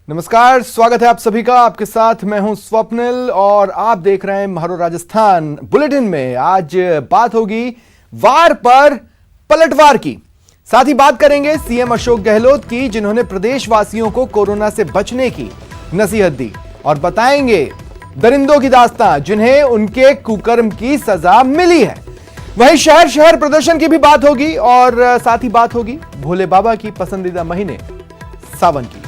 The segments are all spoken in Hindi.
नमस्कार, स्वागत है आप सभी का। आपके साथ मैं हूं स्वप्निल और आप देख रहे हैं महारो राजस्थान। बुलेटिन में आज बात होगी वार पर पलटवार की। साथ ही बात करेंगे सीएम अशोक गहलोत की, जिन्होंने प्रदेशवासियों को कोरोना से बचने की नसीहत दी, और बताएंगे दरिंदों की दास्तां जिन्हें उनके कुकर्म की सजा मिली है। वहीं शहर शहर प्रदर्शन की भी बात होगी और साथ ही बात होगी भोले बाबा की पसंदीदा महीने सावन की।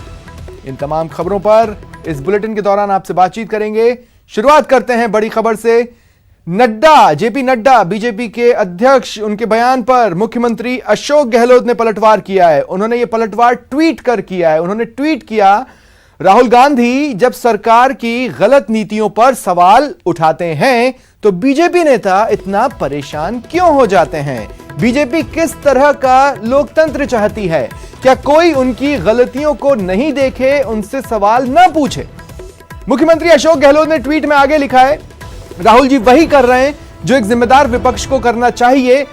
इन तमाम खबरों पर इस बुलेटिन के दौरान आपसे बातचीत करेंगे। शुरुआत करते हैं बड़ी खबर से। नड्डा, जेपी नड्डा बीजेपी के अध्यक्ष, उनके बयान पर मुख्यमंत्री अशोक गहलोत ने पलटवार किया है। उन्होंने यह पलटवार ट्वीट कर किया है। उन्होंने ट्वीट किया, राहुल गांधी जब सरकार की गलत नीतियों पर सवाल उठाते हैं तो बीजेपी नेता इतना परेशान क्यों हो जाते हैं? बीजेपी किस तरह का लोकतंत्र चाहती है? क्या कोई उनकी गलतियों को नहीं देखे, उनसे सवाल ना पूछे? मुख्यमंत्री अशोक गहलोत ने ट्वीट में आगे लिखा है, राहुल जी वही कर रहे हैं जो एक जिम्मेदार विपक्ष को करना चाहिए,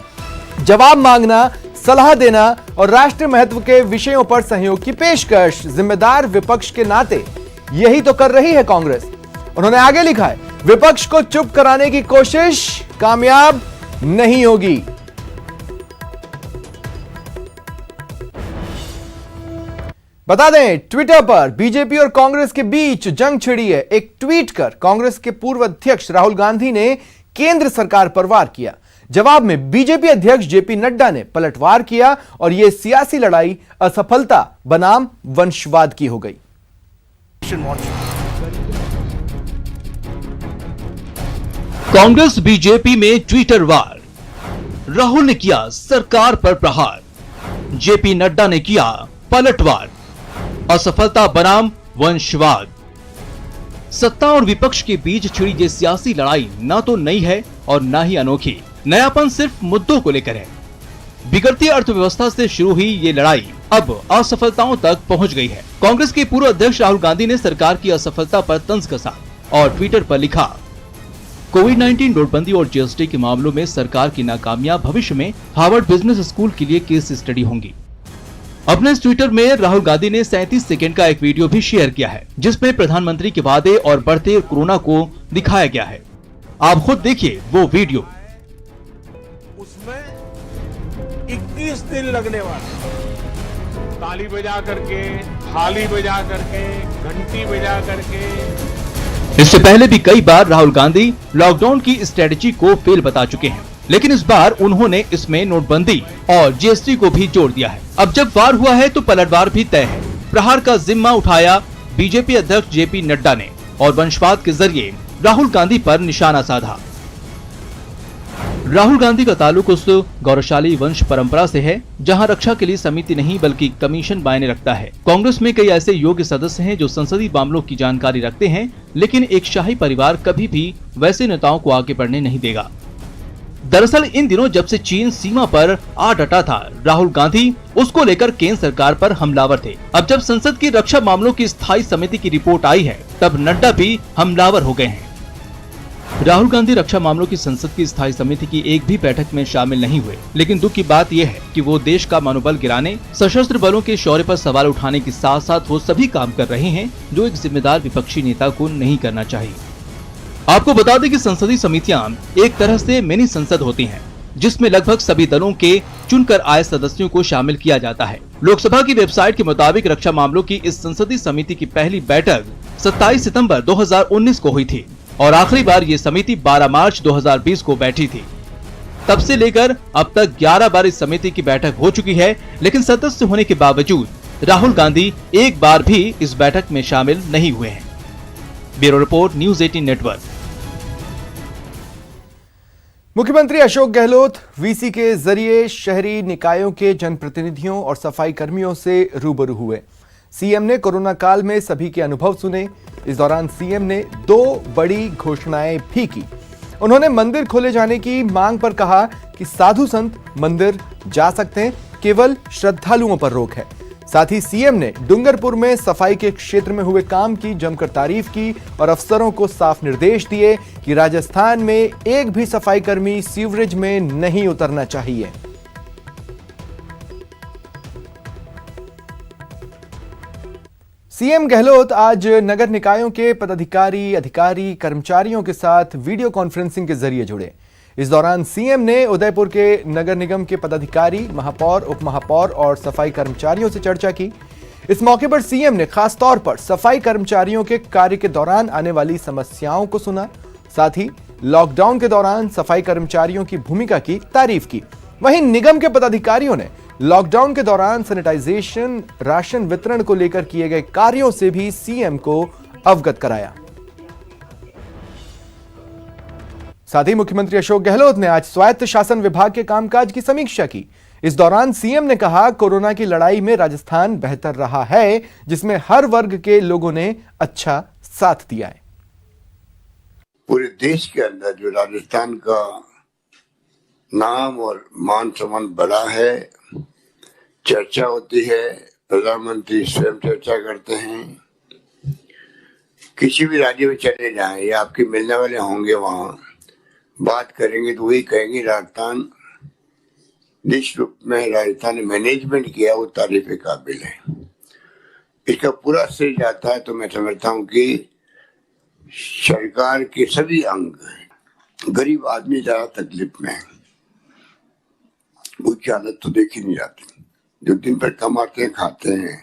जवाब मांगना, सलाह देना और राष्ट्रीय महत्व के विषयों पर सहयोग की पेशकश। जिम्मेदार विपक्ष के नाते यही तो कर रही है कांग्रेस। उन्होंने आगे लिखा है, विपक्ष को चुप कराने की कोशिश कामयाब नहीं होगी। बता दें, ट्विटर पर बीजेपी और कांग्रेस के बीच जंग छिड़ी है। एक ट्वीट कर कांग्रेस के पूर्व अध्यक्ष राहुल गांधी ने केंद्र सरकार पर वार किया। जवाब में बीजेपी अध्यक्ष जेपी नड्डा ने पलटवार किया और यह सियासी लड़ाई असफलता बनाम वंशवाद की हो गई। कांग्रेस बीजेपी में ट्विटर वार। राहुल ने किया सरकार पर प्रहार, जेपी नड्डा ने किया पलटवार, असफलता बनाम वंशवाद। सत्ता और विपक्ष के बीच छिड़ी ये सियासी लड़ाई ना तो नई है और ना ही अनोखी। नयापन सिर्फ मुद्दों को लेकर है। बिगड़ती अर्थव्यवस्था से शुरू हुई ये लड़ाई अब असफलताओं तक पहुंच गई है। कांग्रेस के पूर्व अध्यक्ष राहुल गांधी ने सरकार की असफलता पर तंज कसा और ट्विटर पर लिखा, कोविड-19, नोटबंदी और जीएसटी के मामलों में सरकार की नाकामियां भविष्य में हार्वर्ड बिजनेस स्कूल के लिए केस स्टडी होंगी। अपने ट्विटर में राहुल गांधी ने 37 सेकंड का एक वीडियो भी शेयर किया है, जिसमें प्रधानमंत्री के वादे और बढ़ते कोरोना को दिखाया गया है। आप खुद देखिए वो वीडियो। उसमें 21 दिन लगने वाले, ताली बजा करके, थाली बजा करके, घंटी बजा करके। इससे पहले भी कई बार राहुल गांधी लॉकडाउन की स्ट्रेटजी को फेल बता चुके हैं, लेकिन इस बार उन्होंने इसमें नोटबंदी और जीएसटी को भी जोड़ दिया है। अब जब वार हुआ है तो पलटवार भी तय है। प्रहार का जिम्मा उठाया बीजेपी अध्यक्ष जेपी नड्डा ने और वंशवाद के जरिए राहुल गांधी पर निशाना साधा। राहुल गांधी का ताल्लुक उस गौरवशाली वंश परंपरा से है जहां रक्षा के लिए समिति नहीं बल्कि कमीशन मायने रखता है। कांग्रेस में कई ऐसे योग्य सदस्य हैं जो संसदीय मामलों की जानकारी रखते हैं, लेकिन एक शाही परिवार कभी भी वैसे नेताओं को आगे बढ़ने नहीं देगा। दरअसल इन दिनों जब से चीन सीमा पर आ डटा था, राहुल गांधी उसको लेकर केंद्र सरकार पर हमलावर थे। अब जब संसद की रक्षा मामलों की स्थायी समिति की रिपोर्ट आई है, तब नड्डा भी हमलावर हो गए हैं। राहुल गांधी रक्षा मामलों की संसद की स्थायी समिति की एक भी बैठक में शामिल नहीं हुए, लेकिन दुख की बात यह है कि वो देश का मनोबल गिराने, सशस्त्र बलों के शौर्य पर सवाल उठाने के साथ साथ वो सभी काम कर रहे हैं जो एक जिम्मेदार विपक्षी नेता को नहीं करना चाहिए। आपको बता दें कि संसदीय समितियां एक तरह से मिनी संसद होती हैं, जिसमें लगभग सभी दलों के चुनकर आए सदस्यों को शामिल किया जाता है। लोकसभा की वेबसाइट के मुताबिक रक्षा मामलों की इस संसदीय समिति की पहली बैठक 27 सितंबर 2019 को हुई थी और आखिरी बार ये समिति 12 मार्च 2020 को बैठी थी। तब से लेकर अब तक 11 बार इस समिति की बैठक हो चुकी है, लेकिन सदस्य होने के बावजूद राहुल गांधी एक बार भी इस बैठक में शामिल नहीं हुए हैं। Bureau report, news 18 network. मुख्यमंत्री अशोक गहलोत वीसी के जरिए शहरी निकायों के जनप्रतिनिधियों और सफाई कर्मियों से रूबरू हुए। सीएम ने कोरोना काल में सभी के अनुभव सुने। इस दौरान सीएम ने 2 बड़ी घोषणाएं भी की। उन्होंने मंदिर खोले जाने की मांग पर कहा कि साधु संत मंदिर जा सकते हैं, केवल श्रद्धालुओं पर रोक है। साथ ही सीएम ने डूंगरपुर में सफाई के क्षेत्र में हुए काम की जमकर तारीफ की और अफसरों को साफ निर्देश दिए कि राजस्थान में एक भी सफाई कर्मी सीवरेज में नहीं उतरना चाहिए। सीएम गहलोत आज नगर निकायों के पदाधिकारी, अधिकारी, कर्मचारियों के साथ वीडियो कॉन्फ्रेंसिंग के जरिए जुड़े। इस दौरान सीएम ने उदयपुर के नगर निगम के पदाधिकारी, महापौर, उप महापौर और सफाई कर्मचारियों से चर्चा की। इस मौके पर सीएम ने खास तौर पर सफाई कर्मचारियों के कार्य के दौरान आने वाली समस्याओं को सुना। साथ ही लॉकडाउन के दौरान सफाई कर्मचारियों की भूमिका की तारीफ की। वहीं निगम के पदाधिकारियों ने लॉकडाउन के दौरान सैनिटाइजेशन, राशन वितरण को लेकर किए गए कार्यों से भी सीएम को अवगत कराया। साथ ही मुख्यमंत्री अशोक गहलोत ने आज स्वायत्त शासन विभाग के कामकाज की समीक्षा की। इस दौरान सीएम ने कहा, कोरोना की लड़ाई में राजस्थान बेहतर रहा है, जिसमें हर वर्ग के लोगों ने अच्छा साथ दिया है। पूरे देश के अंदर जो राजस्थान का नाम और मान सम्मान बढ़ा है, चर्चा होती है, प्रधानमंत्री स्वयं चर्चा करते हैं। किसी भी राज्य में चले जाएं या आपके मिलने वाले होंगे, वहां बात करेंगे तो वही कहेंगे राजस्थान जिस रूप में राजस्थान ने मैनेजमेंट किया वो तारीफ के काबिल है। इसका पूरा श्रेय जाता है तो मैं समझता हूँ कि सरकार के सभी अंग, गरीब आदमी ज्यादा तकलीफ में है, उनकी हालत तो देखी नहीं जाती। जो दिन भर कमाते हैं, खाते हैं,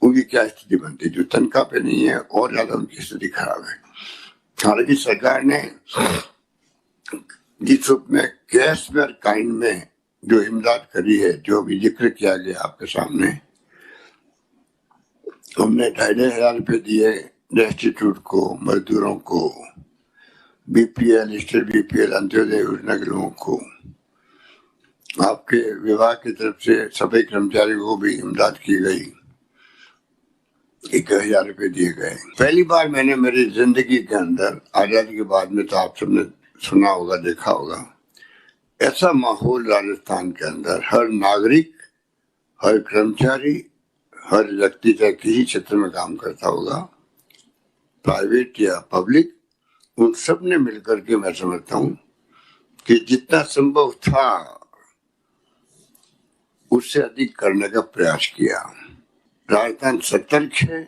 उनकी क्या स्थिति बनती है। जो तनख्वाह पे नहीं है और ज्यादा उनकी स्थिति खराब है। हालांकि सरकार ने जिस रूप में कैश में और काइंड में जो इमदाद करी है, जो भी जिक्र किया गया आपके सामने, हमने 2,500 रुपये दिए डेस्टिट्यूट को, मजदूरों को, बीपीएल, स्टेट बीपीएल, अंत्योदय योजना के लोगों को। आपके विभाग की तरफ से सफाई कर्मचारियों को भी इमदाद की गई, 1,000 रुपये दिए गए। पहली बार मैंने मेरी जिंदगी के अंदर, आजादी के बाद में तो आप सबने सुना होगा, देखा होगा, ऐसा माहौल राजस्थान के अंदर हर नागरिक, हर कर्मचारी, हर व्यक्ति चाहे किसी क्षेत्र में काम करता होगा, प्राइवेट या पब्लिक, उन सब ने मिलकर के मैं समझता हूँ कि जितना संभव था उससे अधिक करने का प्रयास किया। राजस्थान सतर्क है,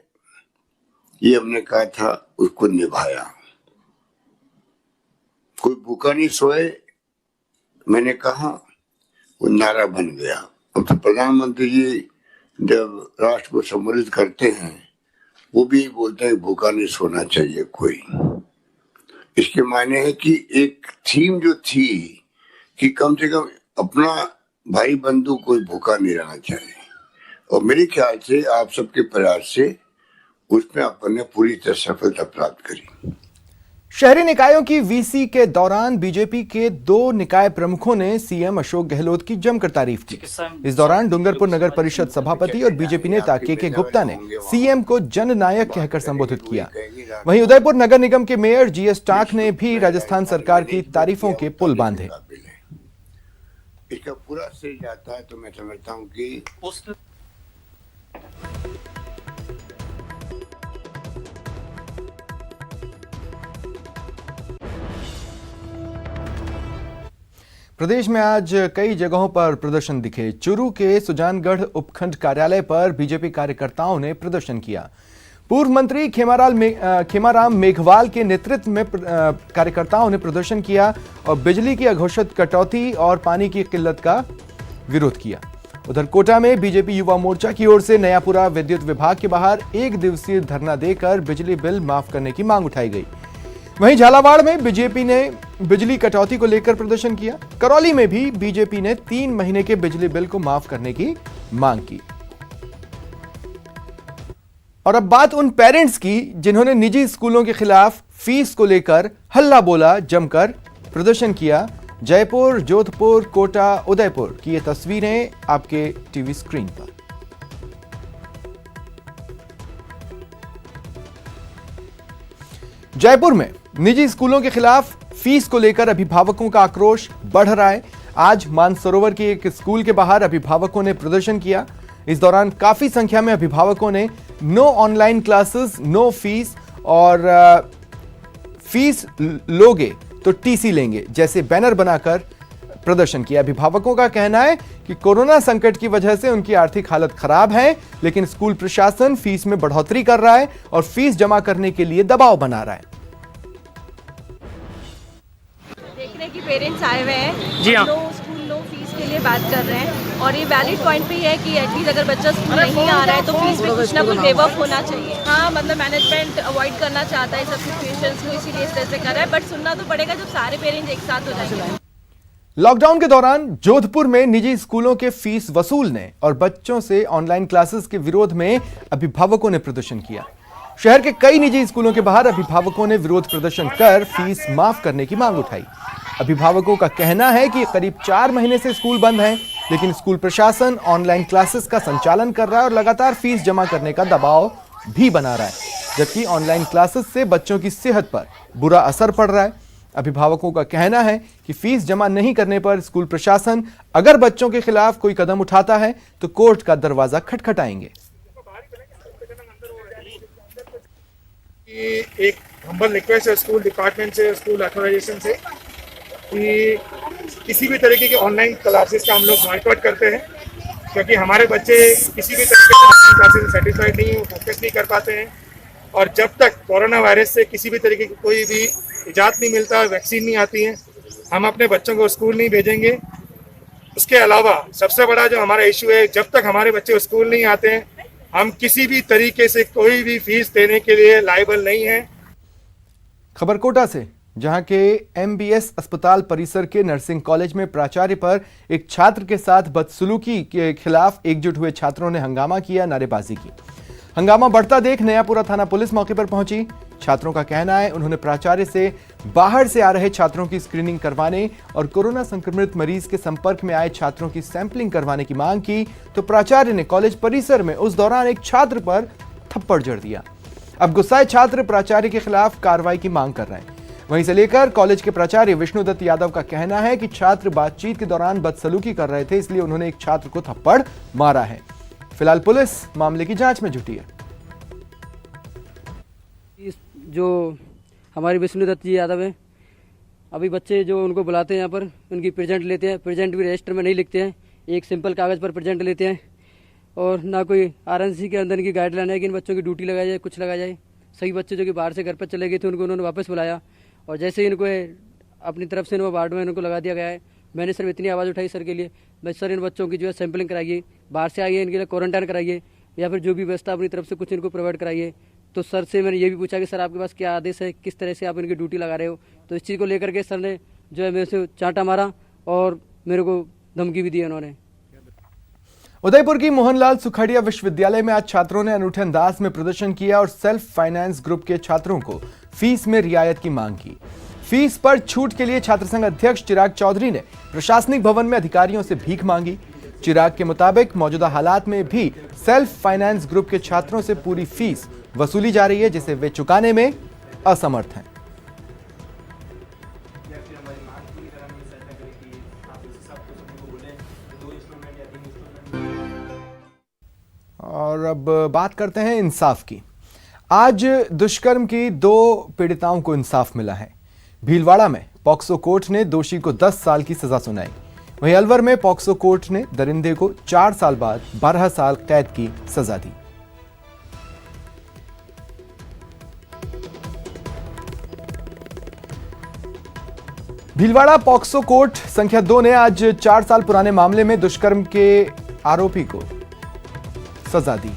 ये हमने कहा था, उसको निभाया। कोई भूखा नहीं सोए, मैंने कहा, वो नारा बन गया। अब तो प्रधानमंत्री जी जब राष्ट्र को संबोधित करते हैं, वो भी बोलते हैं भूखा नहीं सोना चाहिए कोई। इसके मायने है कि एक थीम जो थी कि कम से कम अपना भाई बंधु कोई भूखा नहीं रहना चाहिए, और मेरे ख्याल से आप सबके प्रयास से उसमें अपन ने पूरी तरह सफलता प्राप्त करी। शहरी निकायों की वीसी के दौरान बीजेपी के 2 निकाय प्रमुखों ने सीएम अशोक गहलोत की जमकर तारीफ की। इस दौरान डूंगरपुर नगर परिषद सभापति और बीजेपी नेता के गुप्ता ने सीएम को जननायक कहकर संबोधित किया। वहीं उदयपुर नगर निगम के मेयर जीएस टाक ने भी राजस्थान सरकार की तारीफों के पुल बांधे। इसका पूरा श्रेय जाता है तो मैं समझता हूँ कि प्रदेश में आज कई जगहों पर प्रदर्शन दिखे। चूरू के सुजानगढ़ उपखंड कार्यालय पर बीजेपी कार्यकर्ताओं ने प्रदर्शन किया। पूर्व मंत्री खेमाराम मेघवाल के नेतृत्व में कार्यकर्ताओं ने प्रदर्शन किया और बिजली की अघोषित कटौती और पानी की किल्लत का विरोध किया। उधर कोटा में बीजेपी युवा मोर्चा की ओर से नयापुरा विद्युत विभाग के बाहर 1 दिवसीय धरना देकर बिजली बिल माफ करने की मांग उठाई गई। वहीं झालावाड़ में बीजेपी ने बिजली कटौती को लेकर प्रदर्शन किया। करौली में भी बीजेपी ने 3 महीने के बिजली बिल को माफ करने की मांग की। और अब बात उन पेरेंट्स की जिन्होंने निजी स्कूलों के खिलाफ फीस को लेकर हल्ला बोला, जमकर प्रदर्शन किया। जयपुर, जोधपुर, कोटा, उदयपुर की ये तस्वीरें आपके टीवी स्क्रीन पर। जयपुर में निजी स्कूलों के खिलाफ फीस को लेकर अभिभावकों का आक्रोश बढ़ रहा है। आज मानसरोवर के एक स्कूल के बाहर अभिभावकों ने प्रदर्शन किया। इस दौरान काफी संख्या में अभिभावकों ने no online classes, no fees और फीस लोगे तो टीसी लेंगे जैसे बैनर बनाकर प्रदर्शन किया। अभिभावकों का कहना है कि कोरोना संकट की वजह से उनकी आर्थिक हालत खराब है, लेकिन स्कूल प्रशासन फीस में बढ़ोतरी कर रहा है और फीस जमा करने के लिए दबाव बना रहा है। देखने की पेरेंट्स आए हुए हैं, जी हाँ। नो स्कूल नो फीस के लिए बात कर रहे हैं और ये वैलिड पॉइंट पे है कि एटलीस्ट अगर बच्चा स्कूल नहीं आ रहा है तो फीस में कुछ ना कुछ वेव ऑफ होना चाहिए। हाँ, मतलब मैनेजमेंट अवॉइड करना चाहता है सब सिचुएशंस को, इसीलिए इस तरह से कर रहा है, बट सुनना तो पड़ेगा जब सारे पेरेंट्स एक साथ हो जाएंगे। लॉकडाउन के दौरान जोधपुर में निजी स्कूलों के फीस वसूलने और बच्चों से ऑनलाइन क्लासेस के विरोध में अभिभावकों ने प्रदर्शन किया। शहर के कई निजी स्कूलों के बाहर अभिभावकों ने विरोध प्रदर्शन कर फीस माफ करने की मांग उठाई। अभिभावकों का कहना है कि करीब 4 महीने से स्कूल बंद हैं, लेकिन स्कूल प्रशासन ऑनलाइन क्लासेस का संचालन कर रहा है और लगातार फीस जमा करने का दबाव भी बना रहा है, जबकि ऑनलाइन क्लासेस से बच्चों की सेहत पर बुरा असर पड़ रहा है। अभिभावकों का कहना है कि फीस जमा नहीं करने पर स्कूल प्रशासन अगर बच्चों के खिलाफ कोई कदम उठाता है तो कोर्ट का दरवाजा खटखटाएंगे। एक हम्बल रिक्वेस्ट है स्कूल डिपार्टमेंट से, स्कूल अथॉराइजेशन से, कि किसी भी तरीके के ऑनलाइन क्लासेस का हम लोग बॉयकॉट करते हैं, क्योंकि हमारे बच्चे किसी भी तरीके से ऑनलाइन क्लासेस में सेटिस्फाइड नहीं, फोकस नहीं कर पाते हैं। और जब तक कोरोना वायरस से किसी भी तरीके की कोई भी इजाज़त नहीं मिलता, वैक्सीन नहीं आती है, हम अपने बच्चों को स्कूल नहीं भेजेंगे। उसके अलावा सबसे बड़ा जो हमारा इशू है, जब तक हमारे बच्चे स्कूल नहीं आते हैं, हम किसी भी तरीके से कोई भी फीस देने के लिए लायबल नहीं है। खबर कोटा से, जहां के एमबीएस अस्पताल परिसर के नर्सिंग कॉलेज में प्राचार्य पर एक छात्र के साथ बदसलूकी के खिलाफ एकजुट हुए छात्रों ने हंगामा किया, नारेबाजी की। हंगामा बढ़ता देख नयापुरा थाना पुलिस मौके पर पहुंची। छात्रों का कहना है उन्होंने प्राचार्य से बाहर से आ रहे छात्रों की स्क्रीनिंग करवाने और कोरोना संक्रमित मरीज के संपर्क में आए छात्रों की सैंपलिंग करवाने की मांग की, तो प्राचार्य ने कॉलेज परिसर में उस दौरान एक छात्र पर थप्पड़ जड़ दिया। अब गुस्साए छात्र प्राचार्य के खिलाफ कार्रवाई की मांग कर रहे हैं। वहीं से लेकर कॉलेज के प्राचार्य विष्णुदत्त यादव का कहना है कि छात्र बातचीत के दौरान बदसलूकी कर रहे थे, इसलिए उन्होंने एक छात्र को थप्पड़ मारा है। फिलहाल पुलिस मामले की जांच में जुटी है। जो हमारे विष्णुदत्त जी यादव हैं, अभी बच्चे जो उनको बुलाते हैं यहाँ पर, उनकी प्रेजेंट लेते हैं, प्रेजेंट भी रजिस्टर में नहीं लिखते हैं, एक सिंपल कागज़ पर प्रेजेंट लेते हैं और ना कोई आरएनसी के अंदर की गाइडलाइन है कि इन बच्चों की ड्यूटी लगाई जाए, कुछ लगाया जाए। सही बच्चे जो कि बाहर से घर पर चले गए थे उनको उन्होंने वापस बुलाया और जैसे ही इनको अपनी तरफ से इनको वार्ड में इनको लगा दिया गया है। मैंने सिर्फ इतनी आवाज़ उठाई सर के लिए, भाई सर इन बच्चों की जो है सैंपलिंग कराइए, बाहर से आइए, इनके लिए क्वारंटाइन कराइए या फिर जो भी व्यवस्था अपनी तरफ से कुछ इनको प्रोवाइड कराइए। तो सर से मैंने ये भी पूछा कि सर आपके पास क्या आदेश है, किस तरह से आप इनकी ड्यूटी लगा रहे हो। तो इस चीज़ को लेकर के सर ने जो है मेरे से चांटा मारा और मेरे को धमकी भी दी उन्होंने। उदयपुर की मोहनलाल सुखड़िया विश्वविद्यालय में आज छात्रों ने अनूठे अंदाज में प्रदर्शन किया और सेल्फ फाइनेंस ग्रुप के छात्रों को फीस में रियायत की मांग की। फीस पर छूट के लिए छात्र संघ अध्यक्ष चिराग चौधरी ने प्रशासनिक भवन में अधिकारियों से भीख मांगी। चिराग के मुताबिक मौजूदा हालात में भी सेल्फ फाइनेंस ग्रुप के छात्रों से पूरी फीस वसूली जा रही है, जिसे वे चुकाने में असमर्थ हैं। और अब बात करते हैं इंसाफ की। आज दुष्कर्म की 2 पीड़िताओं को इंसाफ मिला है। भीलवाड़ा में पॉक्सो कोर्ट ने दोषी को 10 साल की सजा सुनाई। वहीं अलवर में पॉक्सो कोर्ट ने दरिंदे को 4 साल बाद 12 साल कैद की सजा दी। भीलवाड़ा पॉक्सो कोर्ट संख्या 2 ने आज 4 साल पुराने मामले में दुष्कर्म के आरोपी को सजा दी।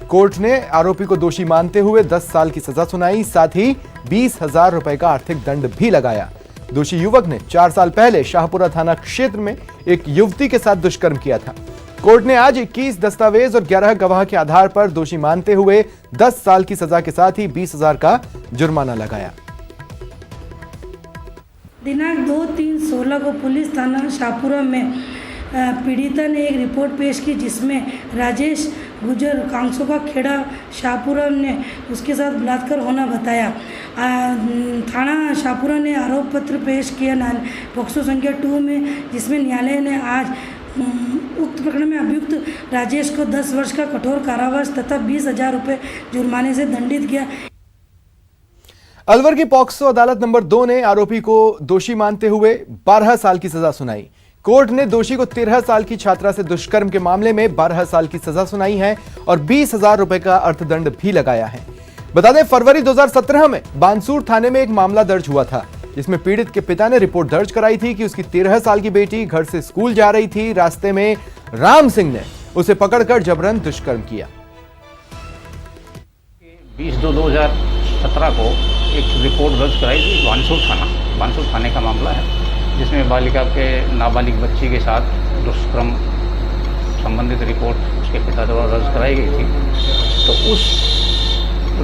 कोर्ट ने आरोपी को दोषी मानते हुए 10 साल की सजा सुनाई, साथ ही 20,000 रुपए का आर्थिक दंड भी लगाया। दोषी युवक ने 4 साल पहले शाहपुरा थाना क्षेत्र में एक युवती के साथ दुष्कर्म किया था। कोर्ट ने आज 21 दस्तावेज और 11 गवाह के आधार पर दोषी मानते हुए 10 साल की सजा के साथ ही 20,000 का जुर्माना लगाया। दिनांक 2/3/16 को पुलिस थाना शाहपुरा में पीड़िता ने एक रिपोर्ट पेश की, जिसमें राजेश गुजर कांसो का खेड़ा शाहपुरा ने उसके साथ बलात्कार होना बताया। थाना शाहपुरा ने आरोप पत्र पेश किया पॉक्सो संख्या 2 में, जिसमें न्यायालय ने आज उक्त प्रकरण में अभियुक्त राजेश को 10 वर्ष का कठोर कारावास तथा 20,000 रुपये जुर्माने से दंडित किया। अलवर की पॉक्सो अदालत नंबर 2 ने आरोपी को दोषी मानते हुए 12 साल की सजा सुनाई। कोर्ट ने दोषी को 13 साल की छात्रा से दुष्कर्म के मामले में 12 साल की सजा सुनाई है और 20,000 रुपए का अर्थदंड भी लगाया है। बता दें, फरवरी 2017 में बानसूर थाने में एक मामला दर्ज हुआ था, जिसमें पीड़ित के पिता ने रिपोर्ट दर्ज कराई थी कि उसकी 13 साल की बेटी घर से स्कूल जा रही थी। रास्ते में राम सिंह ने उसे पकड़कर जबरन दुष्कर्म किया। 20/2/2017 को एक रिपोर्ट दर्ज कराई थी बानसूर थाने का मामला है, जिसमें बालिका के नाबालिग बच्ची के साथ दुष्कर्म संबंधित रिपोर्ट उसके पिता द्वारा दर्ज कराई गई थी। तो उस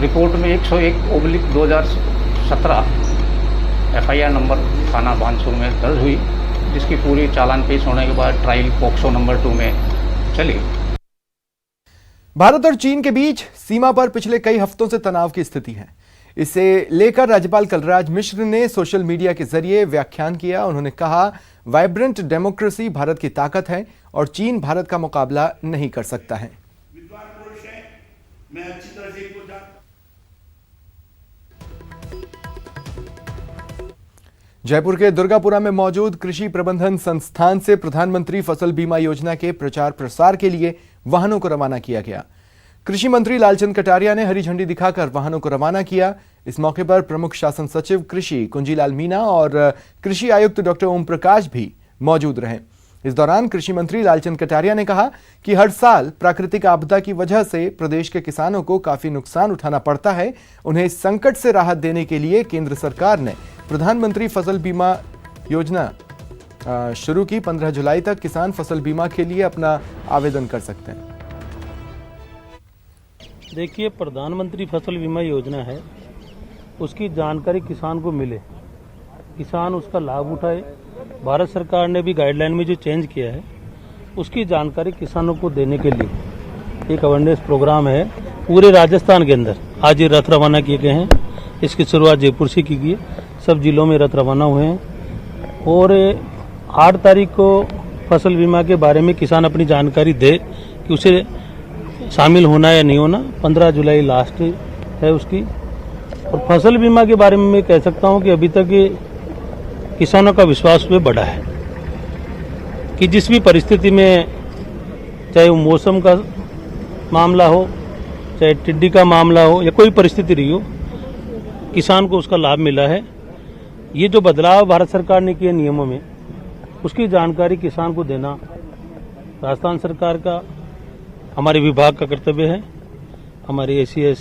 रिपोर्ट में 101/2017 FIR नंबर थाना बानसूर में दर्ज हुई, जिसकी पूरी चालान पेश होने के बाद ट्रायल पॉक्सो नंबर 2 में चली। भारत और चीन के बीच सीमा पर पिछले कई हफ्तों से तनाव की स्थिति है। इसे लेकर राज्यपाल कलराज मिश्र ने सोशल मीडिया के जरिए व्याख्यान किया। उन्होंने कहा, वाइब्रेंट डेमोक्रेसी भारत की ताकत है और चीन भारत का मुकाबला नहीं कर सकता है। जयपुर के दुर्गापुरा में मौजूद कृषि प्रबंधन संस्थान से प्रधानमंत्री फसल बीमा योजना के प्रचार प्रसार के लिए वाहनों को रवाना किया गया। कृषि मंत्री लालचंद कटारिया ने हरी झंडी दिखाकर वाहनों को रवाना किया। इस मौके पर प्रमुख शासन सचिव कृषि कुंजीलाल मीणा और कृषि आयुक्त डॉक्टर ओम प्रकाश भी मौजूद रहे। इस दौरान कृषि मंत्री लालचंद कटारिया ने कहा कि हर साल प्राकृतिक आपदा की वजह से प्रदेश के किसानों को काफी नुकसान उठाना पड़ता है। उन्हें इस संकट से राहत देने के लिए केंद्र सरकार ने प्रधानमंत्री फसल बीमा योजना शुरू की। 15 जुलाई तक किसान फसल बीमा के लिए अपना आवेदन कर सकते हैं। देखिए, प्रधानमंत्री फसल बीमा योजना है, उसकी जानकारी किसान को मिले, किसान उसका लाभ उठाए। भारत सरकार ने भी गाइडलाइन में जो चेंज किया है, उसकी जानकारी किसानों को देने के लिए एक अवेयरनेस प्रोग्राम है पूरे राजस्थान के अंदर। आज ये रथ रवाना किए गए हैं, इसकी शुरुआत जयपुर से की गई है। सब जिलों में रथ रवाना हुए हैं और 8 तारीख को फसल बीमा के बारे में किसान अपनी जानकारी दे कि उसे शामिल होना या नहीं होना। 15 जुलाई लास्ट है उसकी। और फसल बीमा के बारे में मैं कह सकता हूं कि अभी तक किसानों का विश्वास उसमें बढ़ा है कि जिस भी परिस्थिति में, चाहे वो मौसम का मामला हो, चाहे टिड्डी का मामला हो या कोई परिस्थिति रही हो, किसान को उसका लाभ मिला है। ये जो बदलाव भारत सरकार ने किए नियमों में, उसकी जानकारी किसान को देना राजस्थान सरकार का, हमारे विभाग का कर्तव्य है। हमारे ACS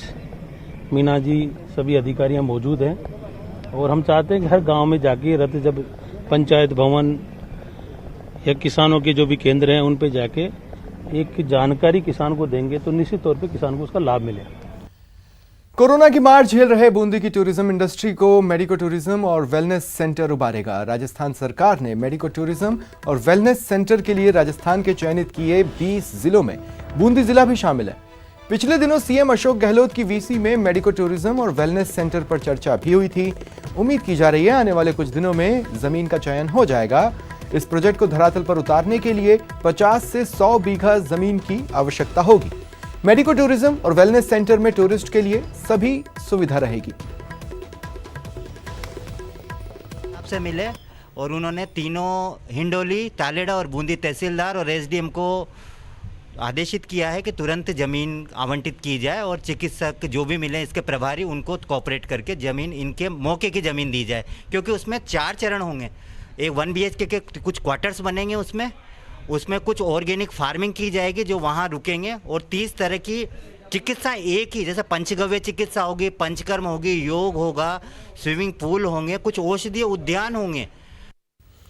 मीना जी, सभी अधिकारियां मौजूद हैं और हम चाहते हैं कि हर गांव में जाके रथ, जब पंचायत भवन या किसानों के जो भी केंद्र हैं उन पे जाके एक जानकारी किसान को देंगे तो निश्चित तौर पे किसान को उसका लाभ मिलेगा। कोरोना की मार झेल रहे बूंदी की टूरिज्म इंडस्ट्री को मेडिको टूरिज्म और वेलनेस सेंटर उबारेगा। राजस्थान सरकार ने मेडिको टूरिज्म और वेलनेस सेंटर के लिए राजस्थान के चयनित किए 20 जिलों में बूंदी जिला भी शामिल है। पिछले दिनों सीएम अशोक गहलोत की VC में मेडिको टूरिज्म और वेलनेस सेंटर पर चर्चा भी हुई थी। उम्मीद की जा रही है आने वाले कुछ दिनों में जमीन का चयन हो जाएगा। इस प्रोजेक्ट को धरातल पर उतारने के लिए 50 से 100 बीघा जमीन की आवश्यकता होगी। मेडिको टूरिज्म और वेलनेस सेंटर में टूरिस्ट के लिए सभी सुविधा रहेगी। आपसे मिले और उन्होंने तीनों हिंडोली, तालेड़ा और बूंदी तहसीलदार और SDM को आदेशित किया है कि तुरंत ज़मीन आवंटित की जाए और चिकित्सक जो भी मिले इसके प्रभारी, उनको कोऑपरेट करके ज़मीन, इनके मौके की ज़मीन दी जाए। क्योंकि उसमें 4 चरण होंगे। एक 1 BHK के कुछ क्वार्टर्स बनेंगे, उसमें कुछ ऑर्गेनिक फार्मिंग की जाएगी जो वहाँ रुकेंगे, और 30 तरह की चिकित्सा एक ही, जैसे पंचगव्य चिकित्सा होगी, पंचकर्म होगी, योग होगा, स्विमिंग पूल होंगे, कुछ औषधीय उद्यान होंगे।